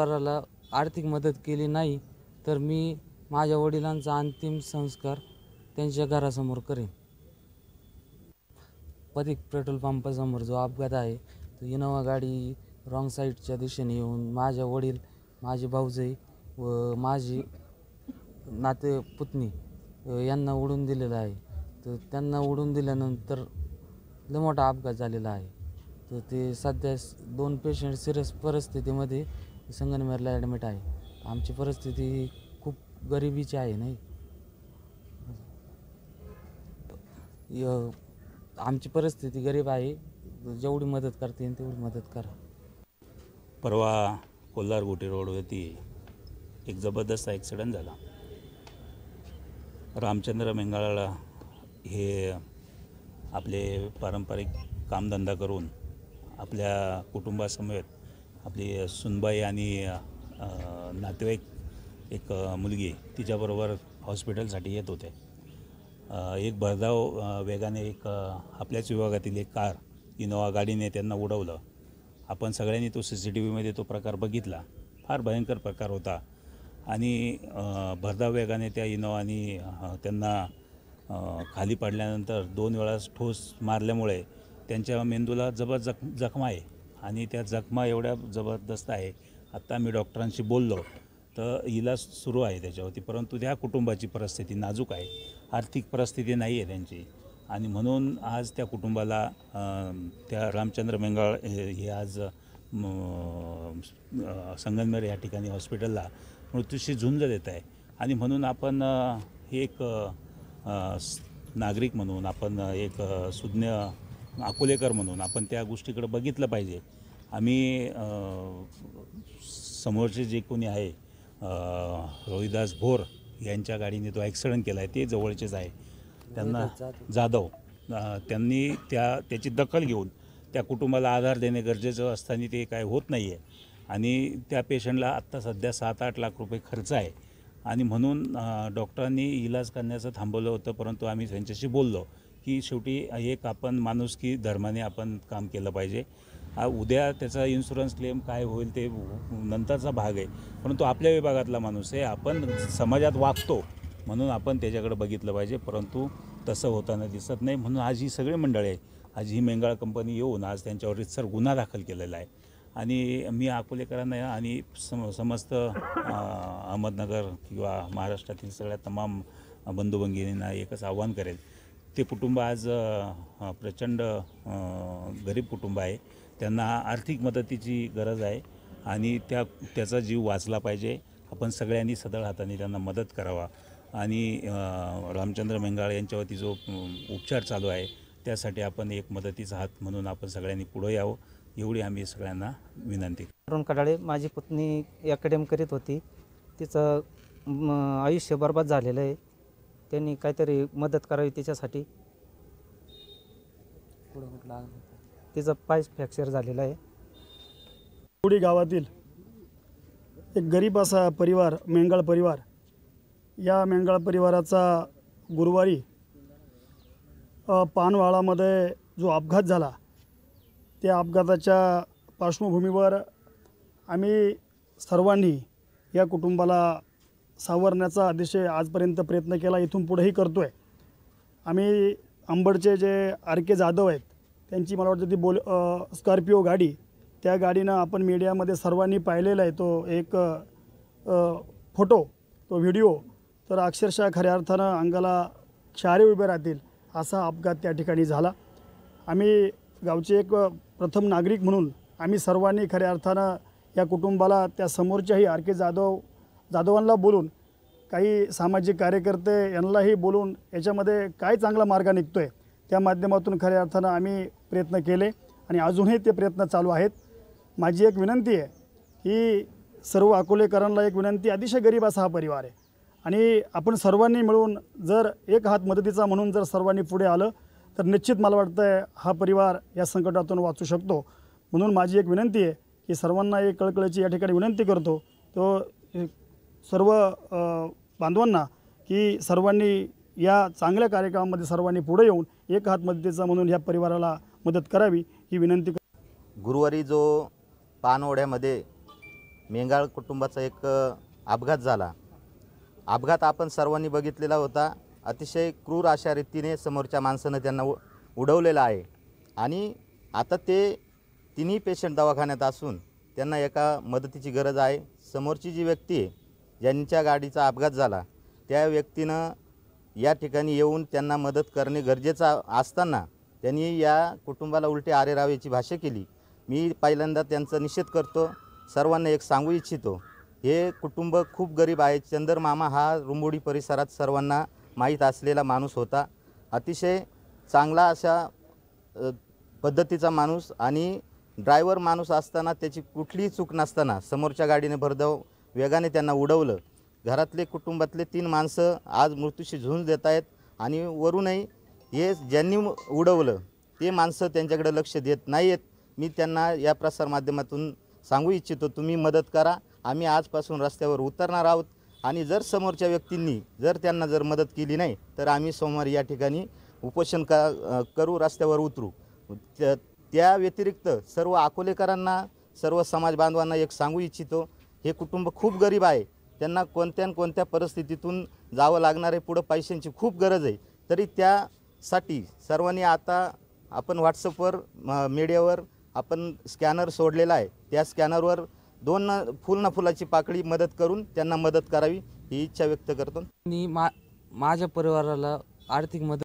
परिवाराला आर्थिक मदत केली नाही तर मी माझ्या वडिलांचा अंतिम संस्कार त्यांच्या घरासमोर करेन। पथिक पेट्रोल पंपासमोर जो अपघात आहे तो इनोवा गाडी रॉंग साईडच्या दिशेने येऊन माझे वडील, माझे भाऊजाई व माझी नातेपुतणी यांना उडून दिलेला आहे। तर त्यांना उडून दिल्यानंतर लय मोठा अपघात झालेला आहे। तर ते सध्या 2 पेशंट सिरियस परिस्थितीमध्ये संगमनेरला ॲडमिट आहे। आमची परिस्थिती खूप गरिबीची आहे नाही। आमची परिस्थिती गरीब आहे, जेवढी मदत करता येईल तेवढी मदत करा। परवा कोल्हार-गोटी रोडवरती एक जबरदस्त ॲक्सिडेंट झाला। रामचंद्र मेंगाळला हे आपले पारंपरिक कामधंदा करून आपल्या कुटुंबासमवेत आपली सुनबाई आणि नातेवाईक एक मुलगी तिच्याबरोबर हॉस्पिटलसाठी येत होते। एक भरधाव वेगाने एक आपल्याच विभागातील एक कार इनोवा गाडीने त्यांना उडवलं। आपण सगळ्यांनी तो CCTVमध्ये तो प्रकार बघितला। फार भयंकर प्रकार होता आणि भरधाव वेगाने त्या इनोवानी त्यांना खाली पडल्यानंतर 2 वेळा ठोस मारल्यामुळे त्यांच्या मेंदूला जखमा आहे आणि त्या जखमा एवढ्या जबरदस्त आहे। आत्ता मी डॉक्टरांशी बोललो तर इलाज सुरू आहे त्याच्यावरती, परंतु त्या कुटुंबाची परिस्थिती नाजूक आहे, आर्थिक परिस्थिती नाही आहे त्यांची आणि म्हणून आज त्या कुटुंबाला त्या रामचंद्र मेंगाळ हे आज संगमनेर या ठिकाणी हॉस्पिटलला मृत्यूशी झुंज देत आहे। आणि म्हणून आपण एक नागरिक म्हणून, आपण एक सुज्ञ अकोलेकर म्हणून आपण त्या गोष्टीकडे बघितलं पाहिजे। आम्ही समोरचे जे कोणी आहे रोहिदास भोर यांच्या गाडीने तो ॲक्सिडेंट केला आहे, ते जवळचेच आहे, त्यांना जाधव, त्यांनी त्याची दखल घेऊन त्या कुटुंबाला आधार देणे गरजेचं असताना ते काय होत नाही आहे आणि त्या पेशंटला आत्ता सध्या 7-8 लाख रुपये खर्च आहे आणि म्हणून डॉक्टरांनी इलाज करण्याचं थांबवलं होतं। परंतु आम्ही त्यांच्याशी बोललो की शेवटी एक आपण माणुसकी धर्माने आपण काम केलं पाहिजे। उद्या त्याचा इन्शुरन्स क्लेम काय होईल ते नंतरचा भाग आहे, परंतु आपल्या विभागातला माणूस आहे, आपण समाजात वागतो म्हणून आपण त्याच्याकडे बघितलं पाहिजे, परंतु तसं होताना दिसत नाही। म्हणून आज ही सगळी मंडळी आहे, आज ही मेंगाळ कंपनी येऊन आज त्यांच्यावर रितसर गुन्हा दाखल केलेला आहे आणि मी अकोलेकरांना आणि समस्त अहमदनगर किंवा महाराष्ट्रातील सगळ्या तमाम बंधू भगिनींना एकच आव्हान करेल, ते कुटुंब आज प्रचंड गरीब कुटुंब आहे, त्यांना आर्थिक मदतीची गरज आहे आणि त्याचा जीव वाचला पाहिजे। आपण सगळ्यांनी सदळ हाताने त्यांना मदत करावा आणि रामचंद्र मेंगाळ यांच्यावरती जो उपचार चालू आहे त्यासाठी आपण एक मदतीचा हात म्हणून आपण सगळ्यांनी पुढे यावं, एवढी आम्ही सगळ्यांना विनंती। अरुण कडाळे, माझी पत्नी अकॅडमी करीत होती, तिचं आयुष्य बर्बाद झालेलं आहे, त्यांनी काहीतरी मदत करावी तिच्यासाठी। तिचा पाय फ्रॅक्चर झालेला आहे। पुडी गावातील एक गरीब असा परिवार मेंगाळ परिवार, या मेंगाळ परिवाराचा गुरुवारी पानवाळामध्ये जो अपघात झाला त्या अपघाताच्या पार्श्वभूमीवर आम्ही सर्वांनी या कुटुंबाला सावरण्याचा अतिशय आजपर्यंत प्रयत्न केला, इथून पुढेही करतो आहे। आम्ही अंबडचे जे RK जाधव आहेत त्यांची मला वाटतं ती स्कॉर्पिओ गाडी, त्या गाडीनं आपण मीडियामध्ये सर्वांनी पाहिलेला आहे तो एक फोटो, तो व्हिडिओ, तर अक्षरशः खऱ्या अर्थानं अंगाला क्षारे उभे राहतील असा अपघात त्या ठिकाणी झाला। आम्ही गावचे एक प्रथम नागरिक म्हणून आम्ही सर्वांनी खऱ्या अर्थानं या कुटुंबाला त्या समोरच्याही RK जाधवांना बोलून, काही सामाजिक कार्यकर्ते यांनाही बोलून याच्यामध्ये काय चांगला मार्ग निघतो आहे त्या माध्यमातून खऱ्या अर्थानं आम्ही प्रयत्न केले आणि अजूनही ते प्रयत्न चालू आहेत। माझी एक विनंती आहे की सर्व अकोलेकरांना एक विनंती, अतिशय गरीब असा हा परिवार आहे आणि आपण सर्वांनी मिळून जर एक हात मदतीचा म्हणून जर सर्वांनी पुढे आलं तर निश्चित मला वाटतं आहे हा परिवार या संकटातून वाचू शकतो। म्हणून माझी एक विनंती आहे की सर्वांना एक कळकळीची या ठिकाणी विनंती करतो तो सर्व बांधवांना की सर्वांनी या चांगल्या कार्यक्रमामध्ये सर्वांनी पुढे येऊन एक हात मदतीचा म्हणून या परिवाराला मदत करावी ही विनंती। गुरुवारी जो पानवड्यामध्ये मेंगाळ कुटुंबाचा एक अपघात झाला. अपघात आपण सर्वांनी बघितलेला होता. अतिशय क्रूर अशा रीतीने समोरच्या माणसानं त्यांना उडवलेलं आहे आणि आता ते तिन्ही पेशंट दवाखान्यात असून त्यांना एका मदतीची गरज आहे. समोरची जी व्यक्ती आहे ज्यांच्या गाडीचा अपघात झाला त्या व्यक्तीनं या ठिकाणी येऊन त्यांना मदत करणे गरजेचं असताना त्यांनी या कुटुंबाला उलटे आरेरावेची भाषा केली. मी पहिल्यांदा त्यांचा निषेध करतो. सर्वांना एक सांगू इच्छितो, हे कुटुंब खूप गरीब आहे. चंदरमामा हा रुंबोडी परिसरात सर्वांना माहीत असलेला माणूस होता. अतिशय चांगला अशा पद्धतीचा माणूस आणि ड्रायव्हर माणूस असताना त्याची कुठलीही चूक नसताना समोरच्या गाडीने भरधाव वेगाने त्यांना उडवलं. घरातले कुटुंबातले 3 माणसं आज मृत्यूशी झुंज देत आहेत आणि वरूनही हे ज्यांनी उडवलं ते माणसं त्यांच्याकडे लक्ष देत नाही आहेत. मी त्यांना या प्रसारमाध्यमातून सांगू इच्छितो, तुम्ही मदत करा. आम्ही आजपासून रस्त्यावर उतरणार आहोत आणि जर समोरच्या व्यक्तींनी त्यांना मदत केली नाही तर आम्ही सोमवारी या ठिकाणी उपोषण करू, रस्त्यावर उतरू. त्या व्यतिरिक्त सर्व अकोलेकरांना, सर्व समाज बांधवांना एक सांगू इच्छितो, हे कुटुंब खूप गरीब आहे. त्यांना कोणत्या परिस्थितीतून जावं लागणार आहे. पुढं पैशांची खूप गरज आहे. तरी त्यासाठी सर्वांनी आता आपण व्हॉट्सअपवर मीडियावर आपण स्कॅनर सोडलेला आहे. त्या स्कॅनरवर 2 फुलाची पाकळी मदत करून त्यांना मदत करावी ही इच्छा व्यक्त करतो. माझ्या परिवाराला आर्थिक मदत